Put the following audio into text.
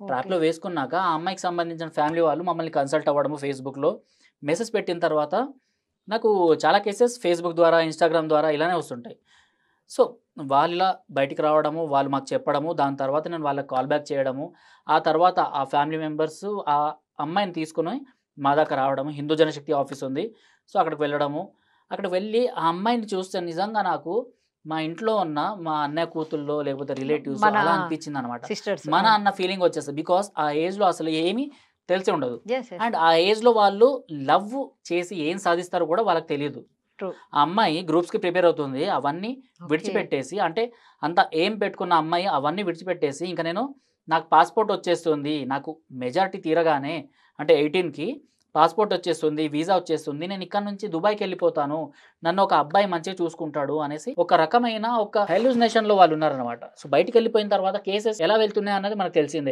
Okay. ట్రాప్‌లో వేసుకున్నాక ఆ అమ్మాయికి సంబంధించిన ఫ్యామిలీ వాళ్ళు మమ్మల్ని కన్సల్ట్ అవ్వడము ఫేస్‌బుక్‌లో. మెసేజ్ పెట్టిన తర్వాత నాకు చాలా కేసెస్ ఫేస్‌బుక్ ద్వారా, ఇన్‌స్టాగ్రామ్ ద్వారా ఇలానే వస్తుంటాయి. సో, వాళ్ళిలా బయటికి రావడము, వాళ్ళు మాకు చెప్పడము, దాని తర్వాత నేను వాళ్ళకి కాల్ బ్యాక్ చేయడము. ఆ తర్వాత ఆ ఫ్యామిలీ మెంబర్స్ ఆ అమ్మాయిని తీసుకొని మా దాకా రావడము. హిందూ జనశక్తి ఆఫీస్ ఉంది. సో, అక్కడికి వెళ్ళడము. అక్కడికి వెళ్ళి ఆ అమ్మాయిని చూస్తే నిజంగా నాకు మా ఇంట్లో ఉన్న మా అన్నయ్య కూతుల్లో లేకపోతే రిలేటివ్స్ మన అలా అనిపించిందనమాట. సిస్టర్స్. మన అవును. అన్న ఫీలింగ్ వచ్చేస్తది. బికాజ్ ఆ ఏజ్‌లో అసలు ఏమీ తెలిసి ఉండదు. యెస్. యెస్. అండ్ ఆ ఏజ్‌లో వాళ్ళు లవ్ చేసి ఏం సాధిస్తారో కూడా వాళ్ళకి తెలీదు. ట్రూ. ఆ అమ్మాయి గ్రూప్స్‌కి ప్రిపేర్ అవుతుంది. అవన్నీ ఓకే. విడిచిపెట్టేసి అంటే అంత ఎయిమ్ పెట్టుకున్న అమ్మాయి అవన్నీ విడిచిపెట్టేసి ఇంక నాకు పాస్‌పోర్ట్ వచ్చేస్తుంది. నాకు మెజారిటీ తీరగానే అంటే 18కి పాస్‌పోర్ట్ వచ్చేస్తుంది. వీసా వచ్చేస్తుంది. నేను ఇక్కడి నుంచి దుబాయ్‌కెళ్ళిపోతాను. నన్ను ఒక అబ్బాయి మంచిగా చూసుకుంటాడు అనేసి ఒక రకమైన ఒక హెల్యూసినేషన్‌లో వాళ్ళున్నారనమాట. సో, బయటికెళ్ళిపోయిన తర్వాత కేసెస్ ఎలా వెళ్తున్నాయన్నది మనకు తెలిసిందే.